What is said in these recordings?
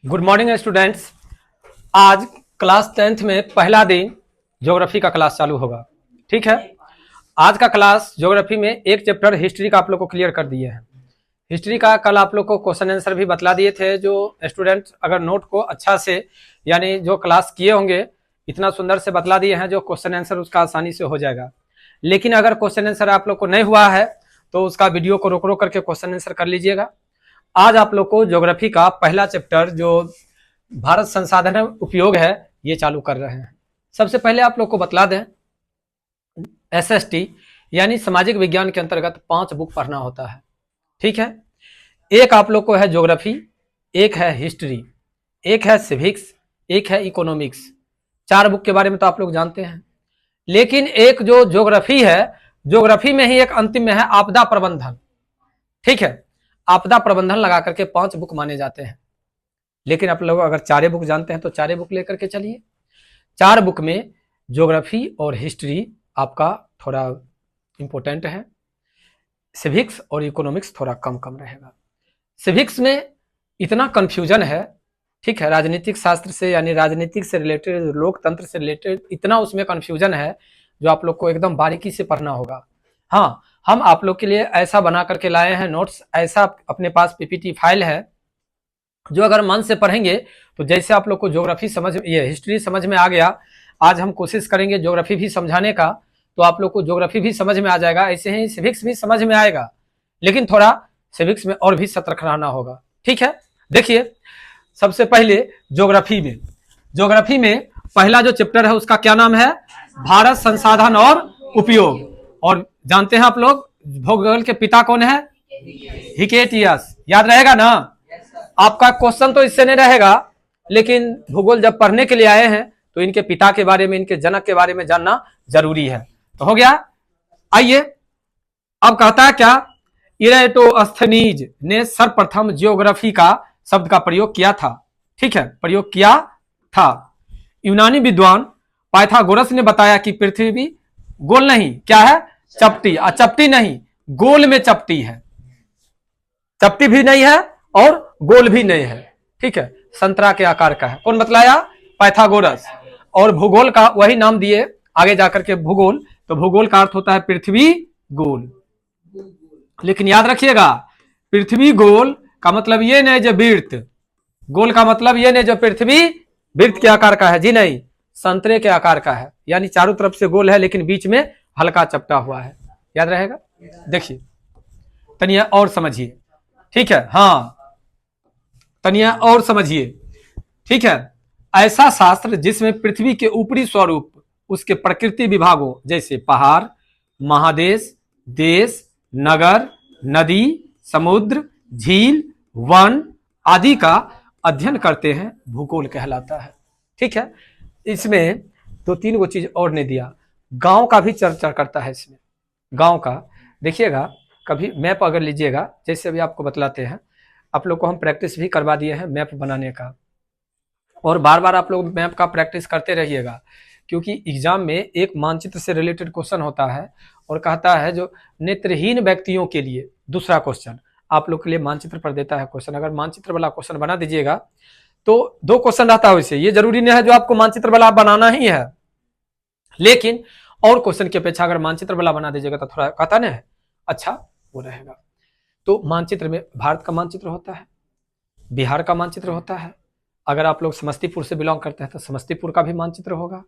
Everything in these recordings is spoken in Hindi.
Good morning students. आज क्लास 10th में पहला दिन ज्योग्राफी का क्लास चालू होगा। ठीक है, आज का क्लास ज्योग्राफी में एक चैप्टर हिस्ट्री का आप लोग को क्लियर कर दिए हैं। हिस्ट्री का कल आप लोग को क्वेश्चन आंसर भी बतला दिए थे। जो स्टूडेंट्स अगर नोट को अच्छा से यानी जो क्लास किए होंगे इतना सुंदर से बतला दिए हैं, जो क्वेश्चन आंसर उसका आसानी से हो जाएगा। लेकिन अगर क्वेश्चन आंसर आप लोग को नहीं हुआ है तो उसका वीडियो को रोक रोक करके क्वेश्चन आंसर कर लीजिएगा। आज आप लोग को ज्योग्राफी का पहला चैप्टर जो भारत संसाधन उपयोग है ये चालू कर रहे हैं। सबसे पहले आप लोग को बतला दें, एसएसटी यानी सामाजिक विज्ञान के अंतर्गत 5 बुक पढ़ना होता है। ठीक है, एक आप लोग को है ज्योग्राफी, एक है हिस्ट्री, एक है सिविक्स, एक है इकोनॉमिक्स। 4 बुक के बारे में तो आप लोग जानते हैं। लेकिन एक जो ज्योग्राफी है, ज्योग्राफी में ही एक अंतिम में है आपदा प्रबंधन। ठीक है, आपदा प्रबंधन लगा करके 5 बुक माने जाते हैं। लेकिन आप लोग अगर 4 बुक जानते हैं तो 4 बुक लेकर के चलिए। 4 बुक में ज्योग्राफी और हिस्ट्री आपका थोड़ा इंपॉर्टेंट है, सिविक्स और इकोनॉमिक्स थोड़ा कम कम रहेगा। सिविक्स में इतना कंफ्यूजन है, ठीक है, राजनीतिक शास्त्र से यानी राजनीतिक से रिलेटेड, लोकतंत्र से रिलेटेड इतना उसमें कंफ्यूजन है जो आप लोग को एकदम बारीकी से पढ़ना होगा। हाँ, हम आप लोग के लिए ऐसा बना करके लाए हैं नोट्स, ऐसा अपने पास पीपीटी फाइल है जो अगर मन से पढ़ेंगे तो जैसे आप लोग को ज्योग्राफी समझ, ये हिस्ट्री समझ में आ गया, आज हम कोशिश करेंगे ज्योग्राफी भी समझाने का, तो आप लोग को ज्योग्राफी भी समझ में आ जाएगा। ऐसे ही सिविक्स भी समझ में आएगा, लेकिन थोड़ा सिविक्स में और भी सतर्क रहना होगा। ठीक है, देखिए सबसे पहले ज्योग्राफी में पहला जो चैप्टर है उसका क्या नाम है? भारत संसाधन और उपयोग। और जानते हैं आप लोग भूगोल के पिता कौन है? हिकेटियस। याद रहेगा ना? आपका क्वेश्चन तो इससे नहीं रहेगा, लेकिन भूगोल जब पढ़ने के लिए आए हैं तो इनके पिता के बारे में, इनके जनक के बारे में जानना जरूरी है। तो हो गया। आइए, अब कहता है क्या? इरेटोस्थनीज ने सर्वप्रथम ज्योग्राफी का शब्द का प्रयोग किया था। ठीक है, प्रयोग किया था। यूनानी विद्वान पाइथागोरस ने बताया कि पृथ्वी गोल नहीं, क्या है? चपटी। चपटी नहीं, गोल में चपटी है। चपटी भी नहीं है और गोल भी नहीं है। ठीक है, संतरा के आकार का है। कौन बतलाया? पाइथागोरस। और भूगोल का वही नाम दिए आगे जाकर के, भूगोल। तो भूगोल का अर्थ होता है पृथ्वी गोल। लेकिन याद रखिएगा, पृथ्वी गोल का मतलब ये नहीं जो वृत्त, गोल का मतलब ये नहीं जो पृथ्वी वृत्त के आकार का है, जी नहीं, संतरे के आकार का है। यानी चारों तरफ से गोल है लेकिन बीच में हल्का चपटा हुआ है। याद रहेगा? देखिए तनिया और समझिए। ठीक है, हाँ तनिया और समझिए। ठीक है, ऐसा शास्त्र जिसमें पृथ्वी के ऊपरी स्वरूप, उसके प्रकृति विभागों जैसे पहाड़, महादेश, देश, नगर, नदी, समुद्र, झील, वन आदि का अध्ययन करते हैं, भूगोल कहलाता है। ठीक है, इसमें 2-3 वो चीज और ने दिया। गांव का भी चर्चा करता है इसमें। गांव का देखिएगा, कभी मैप अगर लीजिएगा, जैसे अभी आपको बतलाते हैं, आप लोग को हम प्रैक्टिस भी करवा दिए हैं मैप बनाने का, और बार बार आप लोग मैप का प्रैक्टिस करते रहिएगा, क्योंकि एग्जाम में एक मानचित्र से रिलेटेड क्वेश्चन होता है और कहता है जो नेत्रहीन व्यक्तियों के लिए, दूसरा क्वेश्चन आप लोग के लिए मानचित्र पर देता है क्वेश्चन। अगर मानचित्र वाला क्वेश्चन बना दीजिएगा तो 2 क्वेश्चन रहता है वैसे, ये जरूरी नहीं है जो आपको मानचित्र वाला बनाना ही है, लेकिन और क्वेश्चन की अपेक्षा अगर मानचित्र वाला बना दीजिएगा तो थोड़ा कहता नहीं है अच्छा वो रहेगा। तो मानचित्र में भारत का मानचित्र होता है, बिहार का मानचित्र होता है, अगर आप लोग समस्तीपुर से बिलोंग करते हैं तो समस्तीपुर का भी मानचित्र होगा,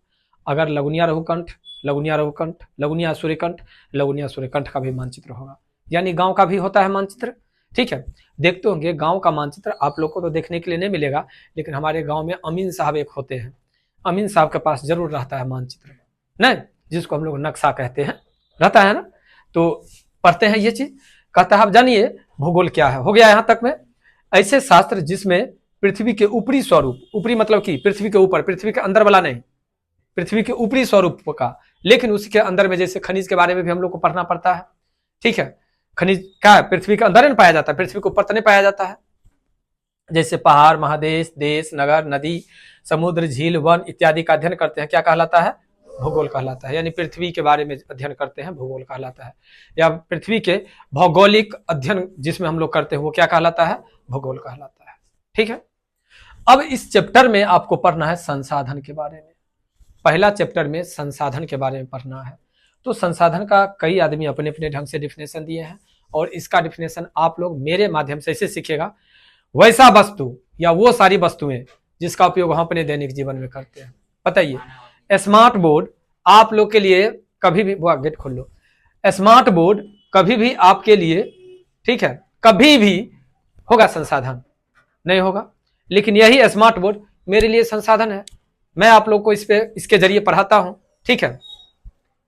अगर लगुनिया रघुकंठ, लगुनिया रघुकंठ, लगुनिया सूर्यकंठ, लगुनिया सूर्यकंठ का भी मानचित्र होगा। यानी गांव का भी होता है मानचित्र। ठीक है, देखते होंगे गांव का मानचित्र आप लोग को तो देखने के लिए नहीं मिलेगा, लेकिन हमारे गांव में अमीन साहब एक होते हैं, अमीन साहब के पास जरूर रहता है मानचित्र, नहीं, जिसको हम लोग नक्शा कहते हैं, रहता है ना। तो पढ़ते हैं ये चीज। कहता है आप जानिए भूगोल क्या है। हो गया यहां तक में। ऐसे शास्त्र जिसमें पृथ्वी के ऊपरी स्वरूप, ऊपरी मतलब कि पृथ्वी के ऊपर, पृथ्वी के अंदर वाला नहीं, पृथ्वी के ऊपरी स्वरूप का, लेकिन उसके अंदर में जैसे खनिज के बारे में भी हम लोग को पढ़ना पड़ता है। ठीक है, खनिज क्या है? पृथ्वी के अंदर नहीं पाया जाता है, पृथ्वी के ऊपर तो नहीं पाया जाता है। जैसे पहाड़, महादेश, देश, नगर, नदी, समुद्र, झील, वन इत्यादि का अध्ययन करते हैं, क्या कहलाता है? भूगोल कहलाता है। यानी पृथ्वी के बारे में अध्ययन करते हैं, भूगोल कहलाता है। या पृथ्वी के भौगोलिक अध्ययन जिसमें हम लोग करते हैं वो क्या कहलाता है? भूगोल कहलाता है। ठीक है, अब इस चैप्टर में आपको पढ़ना है संसाधन के बारे में। पहला चैप्टर में संसाधन के बारे में पढ़ना है। तो संसाधन का कई आदमी अपने अपने ढंग से डिफिनेशन दिए हैं और इसका डिफिनेशन आप लोग मेरे माध्यम से ऐसे सीखेगा, वैसा वस्तु या वो सारी वस्तुएं जिसका उपयोग हम अपने दैनिक जीवन में करते हैं। बताइए, स्मार्ट बोर्ड आप लोग के लिए कभी भी, वो गेट खोल लो, स्मार्ट बोर्ड कभी भी आपके लिए, ठीक है, कभी भी होगा संसाधन? नहीं होगा। लेकिन यही स्मार्ट बोर्ड मेरे लिए संसाधन है। मैं आप लोग को इसके जरिए पढ़ाता हूं, ठीक है,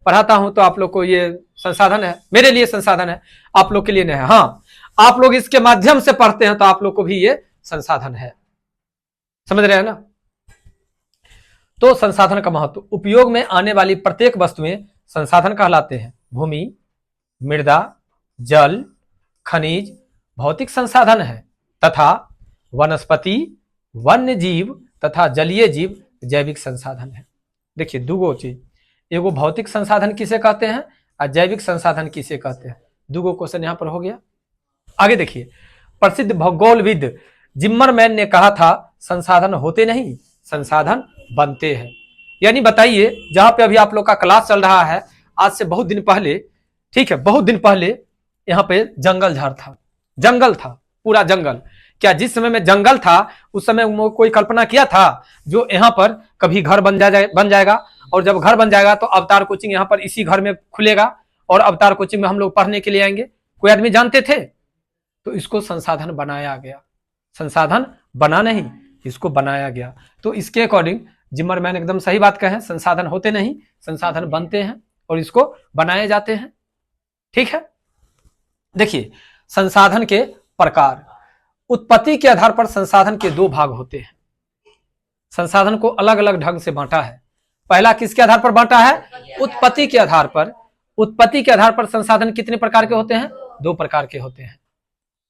पढ़ाता हूं, तो आप लोग को ये संसाधन है, मेरे लिए संसाधन है, आप लोग के लिए नहीं है। हाँ, आप लोग इसके माध्यम से पढ़ते हैं तो आप लोग को भी ये संसाधन है। समझ रहे हैं ना? तो संसाधन का महत्व, उपयोग में आने वाली प्रत्येक वस्तुएं संसाधन कहलाते हैं। भूमि, मृदा, जल, खनिज भौतिक संसाधन है तथा वनस्पति, वन्य जीव तथा जलीय जीव जैविक संसाधन है। देखिए, दूगो चीज, एगो भौतिक संसाधन किसे कहते हैं और जैविक संसाधन किसे कहते हैं। दूगो क्वेश्चन यहां पर हो गया। आगे देखिए, प्रसिद्ध भूगोलविद जिम्मरमैन ने कहा था, संसाधन होते नहीं, संसाधन बनते हैं। यानी बताइए, जहां पे अभी आप लोग का क्लास चल रहा है, आज से बहुत दिन पहले, ठीक है, बहुत दिन पहले यहाँ पे जंगल झाड़ था, जंगल था, पूरा जंगल। क्या जिस समय में जंगल था उस समय कोई कल्पना किया था जो यहाँ पर कभी घर बन जाएगा और जब घर बन जाएगा तो अवतार कोचिंग यहाँ पर इसी घर में खुलेगा और अवतार कोचिंग में हम लोग पढ़ने के लिए आएंगे? कोई आदमी जानते थे? तो इसको संसाधन बनाया गया। संसाधन बना नहीं, इसको बनाया गया। तो इसके अकॉर्डिंग जिम्मरमैन एकदम सही बात कहे, संसाधन होते नहीं, संसाधन बनते हैं और इसको बनाए जाते हैं। ठीक है, देखिए, संसाधन के प्रकार, उत्पत्ति के आधार पर संसाधन के दो भाग होते हैं। संसाधन को अलग अलग ढंग से बांटा है। पहला किसके आधार पर बांटा है? उत्पत्ति के आधार पर। उत्पत्ति के आधार पर संसाधन कितने प्रकार के होते हैं? दो प्रकार के होते हैं।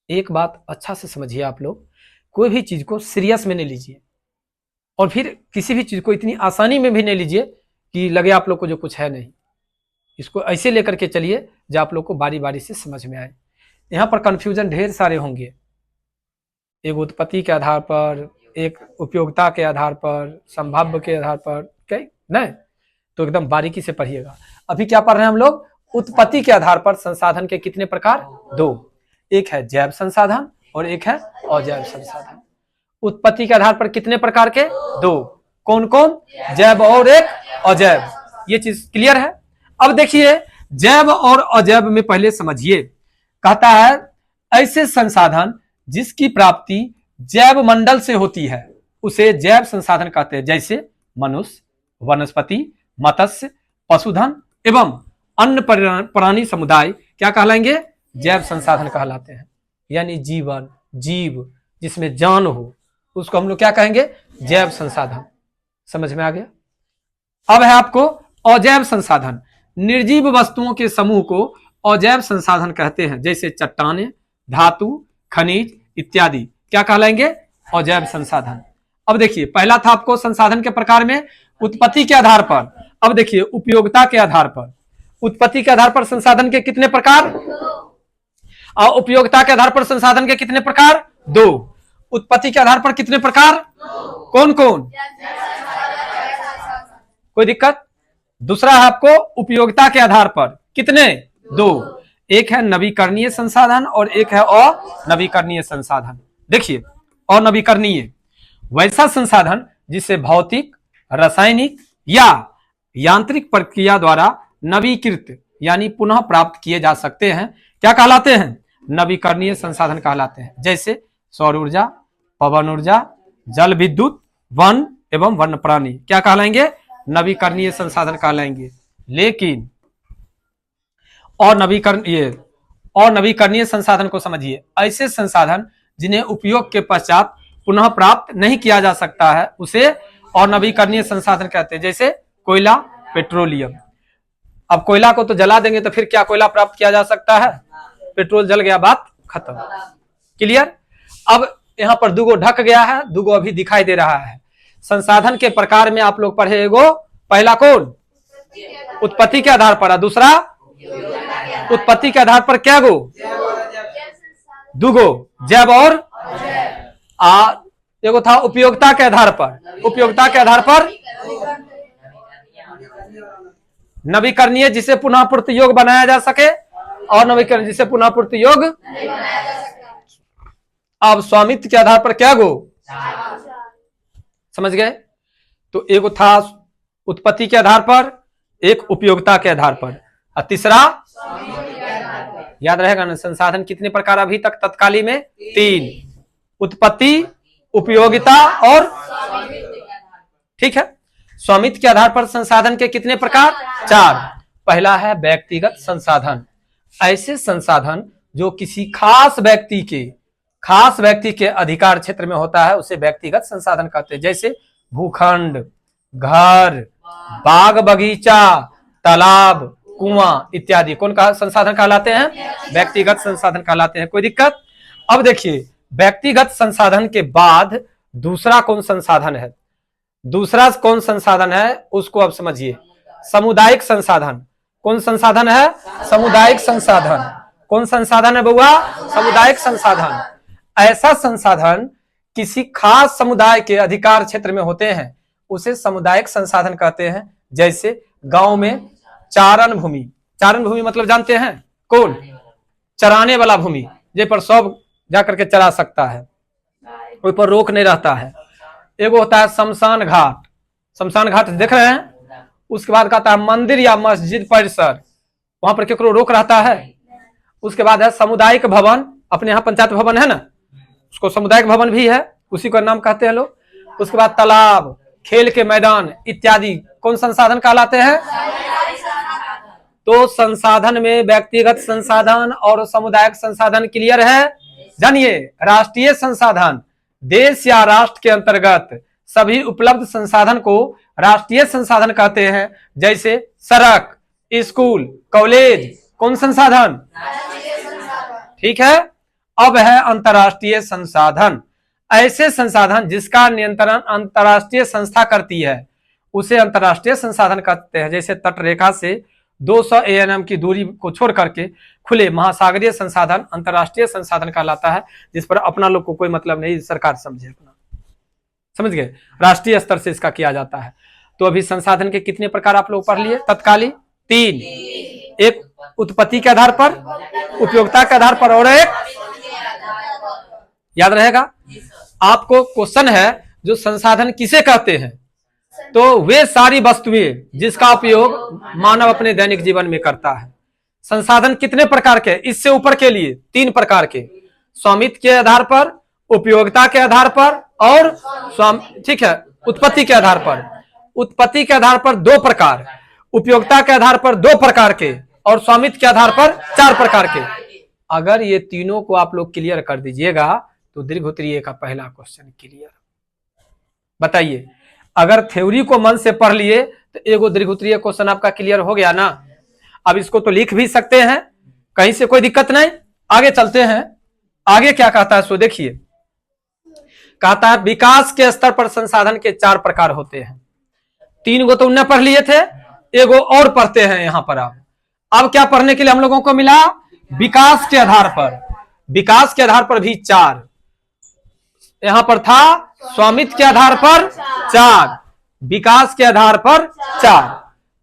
एक बात अच्छा से समझिए आप लोग, कोई भी चीज को सीरियस में नहीं लीजिए और फिर किसी भी चीज को इतनी आसानी में भी नहीं लीजिए कि लगे आप लोग को जो कुछ है नहीं। इसको ऐसे लेकर के चलिए जो आप लोग को बारी बारी से समझ में आए। यहाँ पर कंफ्यूजन ढेर सारे होंगे, एक उत्पत्ति के आधार पर, एक उपयोगिता के आधार पर, संभाव्य के आधार पर, कई नहीं, तो एकदम बारीकी से पढ़िएगा। अभी क्या पढ़ रहे हैं हम लोग? उत्पत्ति के आधार पर संसाधन के कितने प्रकार? दो, एक है जैव संसाधन और एक है अजैव संसाधन। उत्पत्ति के आधार पर कितने प्रकार के? दो। कौन कौन? जैव और एक अजैव। ये चीज क्लियर है? अब देखिए, जैव और अजैव में पहले समझिए। कहता है ऐसे संसाधन जिसकी प्राप्ति जैव मंडल से होती है उसे जैव संसाधन कहते हैं, जैसे मनुष्य, वनस्पति, मत्स्य, पशुधन एवं अन्य प्राणी समुदाय क्या कहलाएंगे? जैव संसाधन कहलाते हैं। यानी जीवन, जीव जिसमें जान हो, उसको हम लोग क्या कहेंगे? जैव संसाधन। समझ में आ गया? अब है आपको अजैव संसाधन। निर्जीव वस्तुओं के समूह को अजैव संसाधन कहते हैं, जैसे चट्टानें, धातु, खनिज इत्यादि क्या कहलाएंगे? अजैव संसाधन। अब देखिए, पहला था आपको संसाधन के प्रकार में उत्पत्ति के आधार पर। अब देखिए, उपयोगिता के आधार पर। उत्पत्ति के आधार पर संसाधन के कितने प्रकार? और उपयोगिता के आधार पर संसाधन के कितने प्रकार? दो। उत्पत्ति के आधार पर कितने प्रकार? कौन कौन? कोई दिक्कत? दूसरा है आपको उपयोगिता के आधार पर कितने? दो। एक है नवीकरणीय संसाधन और एक है अनवीकरणीय संसाधन। देखिए, अनवीकरणीय वैसा संसाधन जिसे भौतिक, रासायनिक या यांत्रिक प्रक्रिया द्वारा नवीकृत यानी पुनः प्राप्त किए जा सकते हैं, क्या कहलाते हैं? नवीकरणीय संसाधन कहलाते हैं। जैसे सौर ऊर्जा, पवन ऊर्जा, जल विद्युत, वन एवं वन्य प्राणी क्या कहलाएंगे? नवीकरणीय संसाधन कहलाएंगे। लेकिन और नवीकरणीय संसाधन को समझिए, ऐसे संसाधन जिन्हें उपयोग के पश्चात पुनः प्राप्त नहीं किया जा सकता है उसे और नवीकरणीय संसाधन कहते हैं। जैसे कोयला, पेट्रोलियम। अब कोयला को तो जला देंगे तो फिर क्या कोयला प्राप्त किया जा सकता है? पेट्रोल जल गया, बात खत्म। क्लियर? अब यहाँ पर दूगो ढक गया है, दूगो अभी दिखाई दे रहा है। संसाधन के प्रकार में आप लोग पढ़े, एगो पहला कौन? उत्पत्ति के आधार पर, दूसरा उत्पत्ति के आधार पर क्या गो? दूगो, जैव और एगो था उपयोगिता के आधार पर, उपयोगिता के आधार पर नवीकरणीय जिसे पुनः पूर्ति योग्य बनाया जा सके, और नवीकरण जिसे पुनः पूर्ति योग्य। अब स्वामित्व के आधार पर क्या गो, समझ गए। तो एगो था उत्पत्ति के आधार पर, एक उपयोगिता के आधार पर, और तीसरा याद रहेगा ना, संसाधन कितने प्रकार अभी तक तत्कालीन में? 3, उत्पत्ति, उपयोगिता और, ठीक है। स्वामित्व के आधार पर संसाधन के कितने प्रकार? 4। पहला है व्यक्तिगत संसाधन, ऐसे संसाधन जो किसी खास व्यक्ति के अधिकार क्षेत्र में होता है उसे व्यक्तिगत संसाधन कहते हैं। जैसे भूखंड, घर, बाग बगीचा, तालाब, कुआं इत्यादि कौन का संसाधन कहलाते हैं? व्यक्तिगत संसाधन कहलाते हैं। कोई दिक्कत? अब देखिए, व्यक्तिगत संसाधन के बाद दूसरा कौन संसाधन है? दूसरा कौन संसाधन है उसको अब समझिए, सामुदायिक संसाधन। कौन संसाधन है? सामुदायिक संसाधन। कौन संसाधन है बउआ? सामुदायिक संसाधन। ऐसा संसाधन किसी खास समुदाय के अधिकार क्षेत्र में होते हैं उसे सामुदायिक संसाधन कहते हैं। जैसे गांव में चारण भूमि, चारण भूमि मतलब जानते हैं? कौन? चराने वाला भूमि, जे पर सब जाकर के चरा सकता है, कोई पर रोक नहीं रहता है। एगो होता है शमशान घाट, शमशान घाट देख रहे हैं। उसके बाद कहता है मंदिर या मस्जिद परिसर, वहां पर केकरो रोक रहता है। उसके बाद है सामुदायिक भवन, अपने यहाँ पंचायत भवन है ना, उसको सामुदायिक भवन भी है, उसी का नाम कहते हैं लोग। उसके बाद तालाब, खेल के मैदान इत्यादि कौन संसाधन कहलाते हैं? तो संसाधन में व्यक्तिगत संसाधन और सामुदायिक संसाधन क्लियर है। जानिए, राष्ट्रीय संसाधन, देश या राष्ट्र के अंतर्गत सभी उपलब्ध संसाधन को राष्ट्रीय संसाधन कहते हैं। जैसे सड़क, स्कूल, कॉलेज, कौन संसाधन? ठीक है। अब है अंतर्राष्ट्रीय संसाधन। ऐसे संसाधन जिसका नियंत्रण अंतर्राष्ट्रीय संस्था करती है उसे अंतर्राष्ट्रीय संसाधन कहते हैं। जैसे तटरेखा से 200 ANM की दूरी को छोड़ करके खुले महासागरीय संसाधन अंतर्राष्ट्रीय संसाधन कहलाता है, जिस पर अपना लोग को कोई मतलब नहीं, सरकार समझे अपना। समझ गए? राष्ट्रीय स्तर से इसका किया जाता है। तो अभी संसाधन के कितने प्रकार आप लोग पढ़ लिए? तत्कालीन 3, एक उत्पत्ति के आधार पर, उपयोगिता के आधार पर, और एक याद रहेगा। आपको क्वेश्चन है जो संसाधन किसे कहते हैं? तो वे सारी वस्तुएं जिसका उपयोग मानव अपने दैनिक जीवन में करता है। संसाधन कितने प्रकार के? इससे ऊपर के लिए 3 प्रकार के, स्वामित्व के आधार पर, उपयोगिता के आधार पर और ठीक है, उत्पत्ति के आधार पर। उत्पत्ति के आधार पर 2 प्रकार, उपयोगिता के आधार पर 2 प्रकार के, और स्वामित्व के आधार पर 4 प्रकार के। अगर ये तीनों को आप लोग क्लियर कर दीजिएगा तो दीर्घोत्तरीय का पहला क्वेश्चन क्लियर। बताइए, अगर थ्योरी को मन से पढ़ लिए तो एगो दीर्घोत्तरीय क्वेश्चन आपका क्लियर हो गया ना। अब इसको तो लिख भी सकते हैं, कहीं से कोई दिक्कत नहीं। आगे चलते हैं, आगे क्या कहता है सो देखिए। कहता है विकास के स्तर पर संसाधन के 4 प्रकार होते हैं। 3 गो तो उन्हें पढ़ लिए थे, एगो और पढ़ते हैं यहां पर। अब क्या पढ़ने के लिए हम लोगों को मिला? विकास के आधार पर। विकास के आधार पर भी 4, यहां पर था स्वामित्व के आधार पर 4, विकास के आधार पर 4।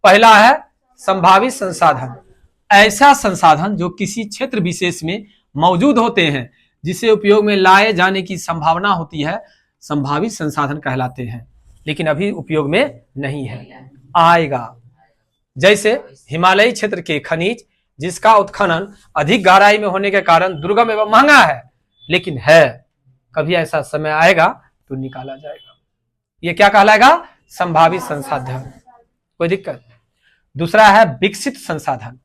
पहला है संभावित संसाधन, ऐसा संसाधन जो किसी क्षेत्र विशेष में मौजूद होते हैं जिसे उपयोग में लाए जाने की संभावना होती है, संभावित संसाधन कहलाते हैं, लेकिन अभी उपयोग में नहीं है, आएगा। जैसे हिमालयी क्षेत्र के खनिज जिसका उत्खनन अधिक गहराई में होने के कारण दुर्गम एवं महंगा है, लेकिन है, कभी ऐसा समय आएगा तो निकाला जाएगा। ये क्या कहलाएगा? संभावित संसाधन। कोई दिक्कत? दूसरा है विकसित संसाधन,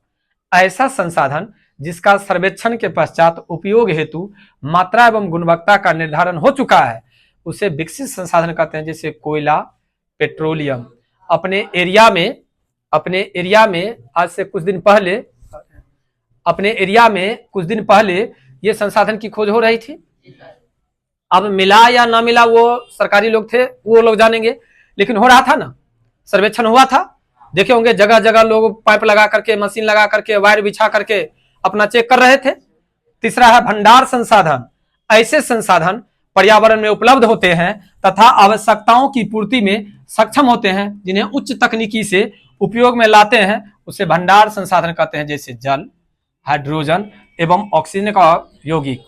ऐसा संसाधन जिसका सर्वेक्षण के पश्चात उपयोग हेतु मात्रा एवं गुणवत्ता का निर्धारण हो चुका है, उसे विकसित संसाधन कहते हैं। जैसे कोयला, पेट्रोलियम। अपने एरिया में आज से कुछ दिन पहले ये संसाधन की खोज हो रही थी। अब मिला या ना मिला वो सरकारी लोग थे, वो लोग जानेंगे, लेकिन हो रहा था ना, सर्वेक्षण हुआ था। देखे होंगे जगह जगह लोग पाइप लगा करके, मशीन लगा करके, वायर बिछा करके अपना चेक कर रहे थे। तीसरा है भंडार संसाधन, ऐसे संसाधन पर्यावरण में उपलब्ध होते हैं तथा आवश्यकताओं की पूर्ति में सक्षम होते हैं, जिन्हें उच्च तकनीकी से उपयोग में लाते हैं, उसे भंडार संसाधन कहते हैं, जैसे जल, हाइड्रोजन एवं ऑक्सीजन का यौगिक,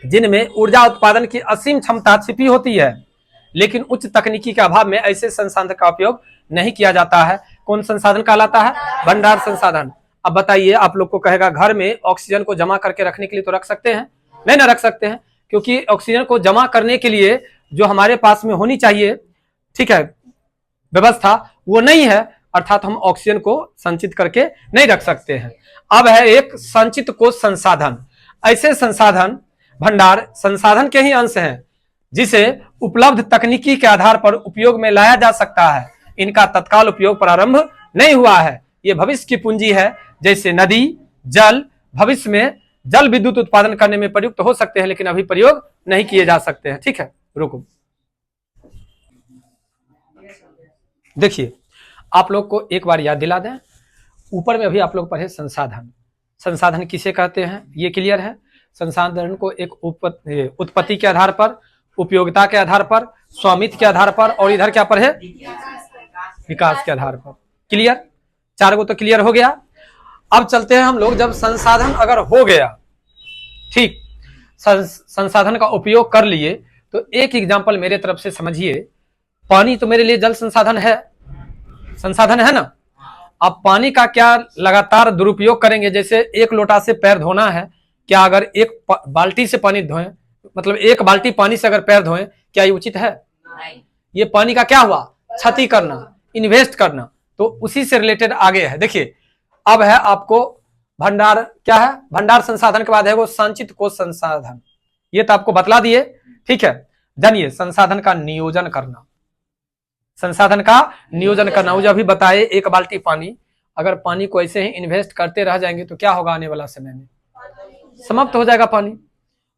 जिनमें ऊर्जा उत्पादन की असीम क्षमता छिपी होती है, लेकिन उच्च तकनीकी के अभाव में ऐसे संसाधन का उपयोग नहीं किया जाता है। कौन संसाधन कहलाता है? भंडार संसाधन। अब बताइए, आप लोग को कहेगा घर में ऑक्सीजन को जमा करके रखने के लिए तो रख सकते हैं? नहीं ना रख सकते हैं, क्योंकि ऑक्सीजन को जमा करने के लिए जो हमारे पास में होनी चाहिए, ठीक है, व्यवस्था, वो नहीं है, अर्थात हम ऑक्सीजन को संचित करके नहीं रख सकते हैं। अब है एक संचित कोष संसाधन। ऐसे संसाधन भंडार संसाधन के ही अंश हैं, जिसे उपलब्ध तकनीकी के आधार पर उपयोग में लाया जा सकता है। इनका तत्काल उपयोग प्रारंभ नहीं हुआ है। ये भविष्य की पूंजी है, जैसे नदी, जल भविष्य में जल विद्युत उत्पादन करने में प्रयुक्त हो सकते हैं, लेकिन अभी प्रयोग नहीं किए जा सकते हैं। ठीक है, रुको, देखिए आप लोग को एक बार याद दिला दें, ऊपर में अभी आप लोग पढ़े संसाधन। संसाधन किसे कहते हैं ये क्लियर है। संसाधन को एक उत्पत्ति के आधार पर, उपयोगिता के आधार पर, स्वामित्व के आधार पर, और इधर क्या पर है? विकास के आधार पर। क्लियर? चार को तो क्लियर हो गया। अब चलते हैं हम लोग, जब संसाधन अगर हो गया, ठीक, संसाधन का उपयोग कर लिए, तो एक एग्जांपल मेरे तरफ से समझिए। पानी तो मेरे लिए जल संसाधन है, संसाधन है ना। अब पानी का क्या लगातार दुरुपयोग करेंगे? जैसे एक लोटा से पैर धोना है, क्या अगर एक बाल्टी से पानी धोएं, मतलब एक बाल्टी पानी से अगर पैर धोएं, क्या ये उचित है? नहीं। ये पानी का क्या हुआ? क्षति करना, इन्वेस्ट करना। तो उसी से रिलेटेड आगे है। देखिए, अब है आपको भंडार, क्या है? भंडार संसाधन के बाद है वो संचित कोष संसाधन। ये तो आपको बतला दिए, ठीक है। जानिए, संसाधन का नियोजन करना, संसाधन का नियोजन करना। वो जो अभी बताए, एक बाल्टी पानी, अगर पानी को ऐसे ही इन्वेस्ट करते रह जाएंगे तो क्या होगा? आने वाला समय में समाप्त हो जाएगा पानी।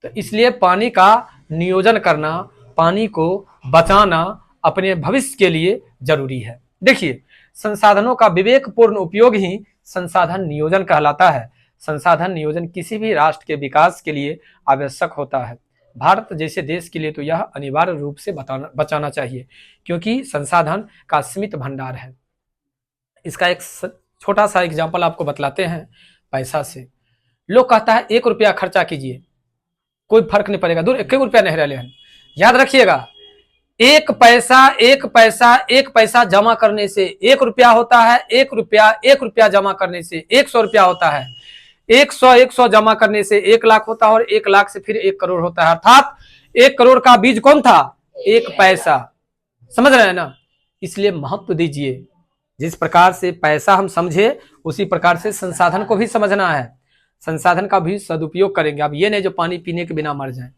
तो इसलिए पानी का नियोजन करना, पानी को बचाना अपने भविष्य के लिए जरूरी है। देखिए, संसाधनों का विवेकपूर्ण उपयोग ही संसाधन नियोजन कहलाता है। संसाधन नियोजन किसी भी राष्ट्र के विकास के लिए आवश्यक होता है। भारत जैसे देश के लिए तो यह अनिवार्य रूप से बचाना चाहिए, क्योंकि संसाधन का सीमित भंडार है। इसका एक छोटा सा एग्जाम्पल आपको बतलाते हैं। पैसा से लोग कहता है 1 रुपया खर्चा कीजिए, कोई फर्क नहीं पड़ेगा, दूर 1 रुपया नहीं रह। याद रखिएगा, एक पैसा जमा करने से 1 रुपया होता है। 1 रुपया जमा करने से 100 रुपया होता है। 100 जमा करने से 1 लाख होता है, और 1 लाख से फिर 1 करोड़ होता है। अर्थात 1 करोड़ का बीज कौन था? 1 पैसा। समझ रहे हैं ना? इसलिए महत्व दीजिए। जिस प्रकार से पैसा हम समझे, उसी प्रकार से संसाधन को भी समझना है। संसाधन का भी सदुपयोग करेंगे। अब ये नहीं जो पानी पीने के बिना मर जाए।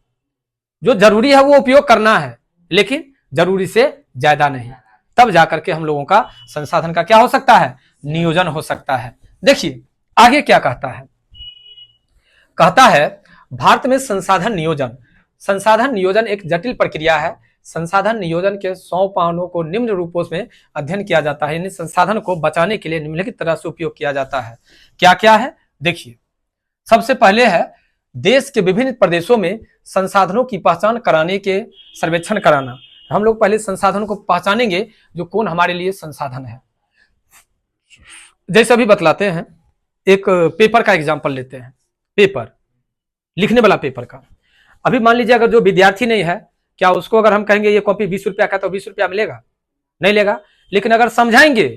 जो जरूरी है वो उपयोग करना है, लेकिन जरूरी से ज्यादा नहीं। तब जाकर के हम लोगों का संसाधन का क्या हो सकता है? नियोजन हो सकता है। देखिए आगे क्या कहता है। कहता है, भारत में संसाधन नियोजन एक जटिल प्रक्रिया है। संसाधन नियोजन के 100 पहलुओं को निम्न रूपों में अध्ययन किया जाता है। यानी संसाधन को बचाने के लिए निम्नलिखित तरह से उपयोग किया जाता है। क्या क्या है? देखिए, सबसे पहले है देश के विभिन्न प्रदेशों में संसाधनों की पहचान कराने के सर्वेक्षण कराना। हम लोग पहले संसाधनों को पहचानेंगे, जो कौन हमारे लिए संसाधन है। जैसे अभी बतलाते हैं, एक पेपर का एग्जांपल लेते हैं। पेपर लिखने वाला पेपर का। अभी मान लीजिए, अगर जो विद्यार्थी नहीं है, क्या उसको अगर हम कहेंगे ये कॉपी 20 रुपया का, तो 20 रुपया मिलेगा? नहीं लेगा। लेकिन अगर समझाएंगे,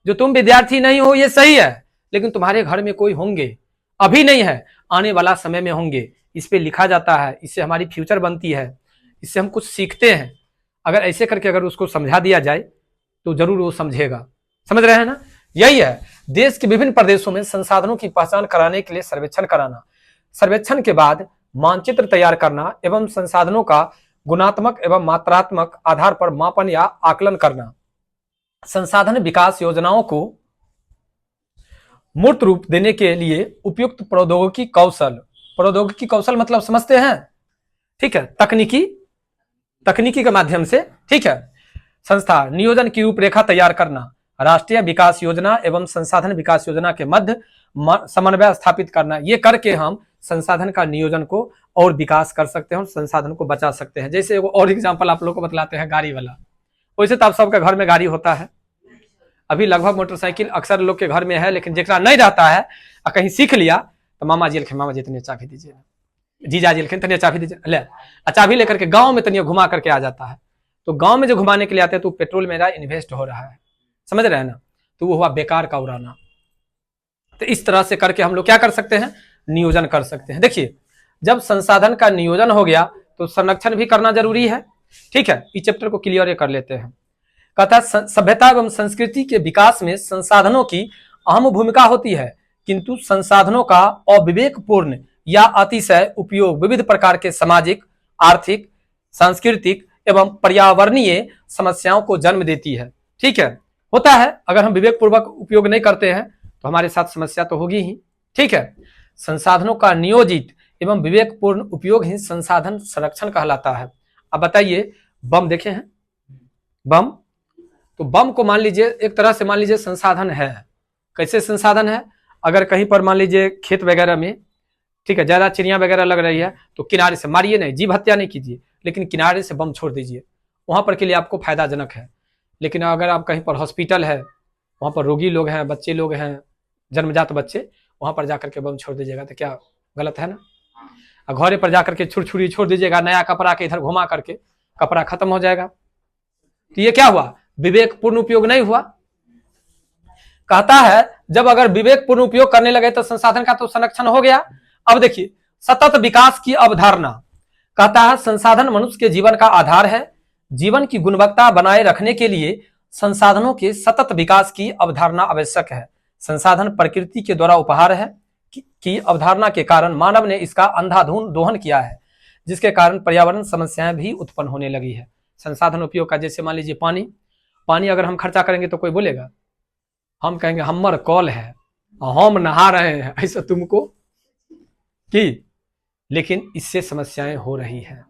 जो तुम विद्यार्थी नहीं हो ये सही है, लेकिन तुम्हारे घर में कोई होंगे, अभी नहीं है, आने वाला समय में होंगे, इस पे लिखा जाता है, इससे हमारी फ्यूचर बनती है, इससे हम कुछ सीखते हैं। अगर ऐसे करके अगर उसको समझा दिया जाए तो जरूर वो समझेगा। समझ रहे हैं ना? यही है, देश के विभिन्न प्रदेशों में संसाधनों की पहचान कराने के लिए सर्वेक्षण कराना। सर्वेक्षण के बाद मानचित्र तैयार करना एवं संसाधनों का गुणात्मक एवं मात्रात्मक आधार पर मापन या आकलन करना। संसाधन विकास योजनाओं को मूर्त रूप देने के लिए उपयुक्त प्रौद्योगिकी कौशल मतलब समझते हैं, ठीक है, तकनीकी के माध्यम से, ठीक है। संस्था नियोजन की रूपरेखा तैयार करना, राष्ट्रीय विकास योजना एवं संसाधन विकास योजना के मध्य समन्वय स्थापित करना। ये करके हम संसाधन का नियोजन को और विकास कर सकते हैं और संसाधन को बचा सकते हैं। जैसे और एग्जाम्पल आप लोग को बतलाते हैं गाड़ी वाला, वैसे तो आप सबके घर में गाड़ी होता है, अभी लगभग मोटरसाइकिल अक्सर लोग के घर में है, लेकिन जितना नहीं रहता है और कहीं सीख लिया तो मामा जी लिखे, मामा जी तनिया चाबी दीजिए, जीजा जी लिखे तनिया चाबी दीजिए, ले चाबी लेकर के गाँव में तनिया घुमा करके आ जाता है। तो गाँव में जो घुमाने के लिए आते हैं तो पेट्रोल मेरा इन्वेस्ट हो रहा है, समझ रहे हैं ना, तो वो हुआ बेकार का उड़ाना। तो इस तरह से करके हम लोग क्या कर सकते हैं, नियोजन कर सकते हैं। देखिए जब संसाधन का नियोजन हो गया तो संरक्षण भी करना जरूरी है। ठीक है, इस चैप्टर को क्लियर कर लेते हैं। कहता है सभ्यता एवं संस्कृति के विकास में संसाधनों की अहम भूमिका होती है, किंतु संसाधनों का अविवेकपूर्ण या अतिशय उपयोग विविध प्रकार के सामाजिक, आर्थिक, सांस्कृतिक एवं पर्यावरणीय समस्याओं को जन्म देती है। ठीक है, होता है, अगर हम विवेकपूर्वक उपयोग नहीं करते हैं तो हमारे साथ समस्या तो होगी ही। ठीक है, संसाधनों का नियोजित एवं विवेकपूर्ण उपयोग ही संसाधन संरक्षण कहलाता है। अब बताइए, बम देखे हैं, बम, तो बम को मान लीजिए एक तरह से मान लीजिए संसाधन है। कैसे संसाधन है, अगर कहीं पर मान लीजिए खेत वगैरह में, ठीक है, ज्यादा चिड़िया वगैरह लग रही है तो किनारे से मारिए नहीं, जीव हत्या नहीं कीजिए, लेकिन किनारे से बम छोड़ दीजिए, वहां पर के लिए आपको फायदाजनक है। लेकिन अगर आप कहीं पर हॉस्पिटल है, वहां पर रोगी लोग हैं, बच्चे लोग हैं, जन्मजात बच्चे, वहां पर जाकर के बम छोड़ दीजिएगा तो क्या गलत है ना। घोड़े पर जाकर के छुरछुरी छोड़ दीजिएगा, नया कपड़ा के इधर घुमा करके कपड़ा खत्म हो जाएगा, तो ये क्या हुआ, विवेकपूर्ण उपयोग नहीं हुआ। कहता है जब अगर विवेकपूर्ण उपयोग करने लगे तो संसाधन का तो संरक्षण हो गया। अब देखिए सतत विकास की अवधारणा, कहता है संसाधन मनुष्य के जीवन का आधार है। जीवन की गुणवत्ता बनाए रखने के लिए संसाधनों के सतत विकास की अवधारणा आवश्यक है। संसाधन प्रकृति के द्वारा उपहार है की अवधारणा के कारण मानव ने इसका अंधाधुंध दोहन किया है, जिसके कारण पर्यावरण समस्याएं भी उत्पन्न होने लगी है। संसाधन उपयोग का जैसे मान लीजिए पानी, पानी अगर हम खर्चा करेंगे तो कोई बोलेगा, हम कहेंगे हमर कॉल है, हम नहा रहे हैं, ऐसा तुमको की, लेकिन इससे समस्याएं हो रही है।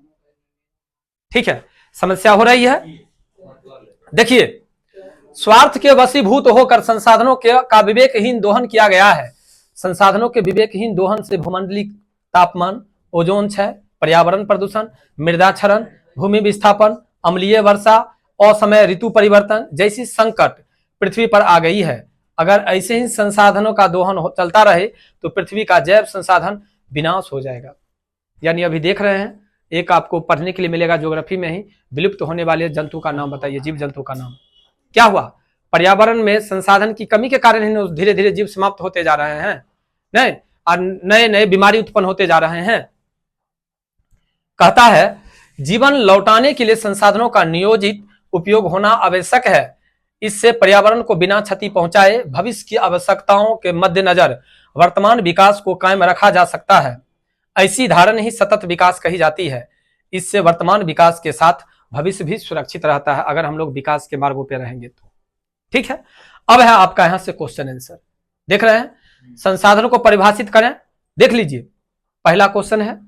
ठीक है, समस्या हो रही है। देखिए स्वार्थ के वशीभूत होकर संसाधनों का विवेकहीन दोहन किया गया है। संसाधनों के विवेकहीन दोहन से भूमंडलीय तापमान, ओजोन क्षय, पर्यावरण प्रदूषण, मृदा क्षरण, भूमि विस्थापन, अम्लीय वर्षा, असमय ऋतु परिवर्तन जैसी संकट पृथ्वी पर आ गई है। अगर ऐसे ही संसाधनों का दोहन चलता रहे तो पृथ्वी का जैव संसाधन विनाश हो जाएगा। यानी अभी देख रहे हैं, एक आपको पढ़ने के लिए मिलेगा ज्योग्राफी में ही, विलुप्त होने वाले जंतु का नाम बताइए, जीव जंतु का नाम। क्या हुआ, पर्यावरण में संसाधन की कमी के कारण ही धीरे धीरे जीव समाप्त होते जा रहे हैं, नहीं, और नए नए बीमारी उत्पन्न होते जा रहे हैं। कहता है जीवन लौटाने के लिए संसाधनों का नियोजित उपयोग होना आवश्यक है। इससे पर्यावरण को बिना क्षति पहुंचाए भविष्य की आवश्यकताओं के मद्देनजर वर्तमान विकास को कायम रखा जा सकता है। ऐसी धारणा ही सतत विकास कही जाती है। इससे वर्तमान विकास के साथ भविष्य भी सुरक्षित रहता है, अगर हम लोग विकास के मार्गों पर रहेंगे तो। ठीक है, अब है आपका यहां से क्वेश्चन आंसर, देख रहे हैं, संसाधनों को परिभाषित करें। देख लीजिए, पहला क्वेश्चन है,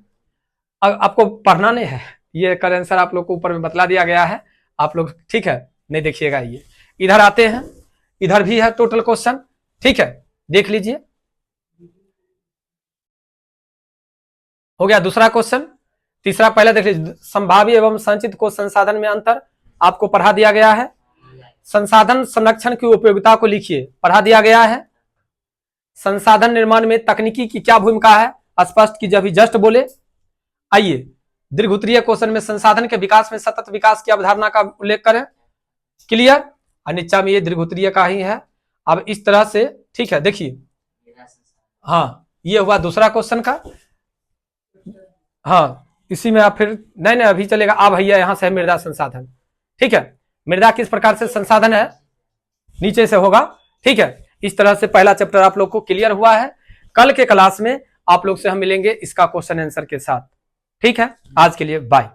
आपको पढ़ना नहीं है, ये कर आंसर आप लोग को ऊपर में बतला दिया गया है, आप लोग ठीक है नहीं देखिएगा। ये इधर आते हैं, इधर भी है टोटल क्वेश्चन, ठीक है, देख लीजिए। हो गया दूसरा क्वेश्चन। तीसरा पहले देख लीजिए, संभाव्य एवं संचित को संसाधन में अंतर आपको पढ़ा दिया गया है। संसाधन संरक्षण की उपयोगिता को लिखिए, पढ़ा दिया गया है। संसाधन निर्माण में तकनीकी की क्या भूमिका है, स्पष्ट कीजिए, अभी जस्ट बोले। आइए दीर्घोत्तरीय क्वेश्चन में संसाधन के विकास में सतत विकास की अवधारणा का उल्लेख करें, क्लियर। अनिच्छा में ये दीर्घोत्तरीय का ही है। अब इस तरह से ठीक है, देखिए, हाँ ये हुआ दूसरा क्वेश्चन का। हाँ इसी में आप फिर नहीं नहीं अभी चलेगा। अब भैया यहां से है मृदा संसाधन, ठीक है, मृदा किस प्रकार से संसाधन है, नीचे से होगा, ठीक है। इस तरह से पहला चैप्टर आप लोग को क्लियर हुआ है। कल के क्लास में आप लोग से हम मिलेंगे इसका क्वेश्चन आंसर के साथ, ठीक है। आज के लिए बाय।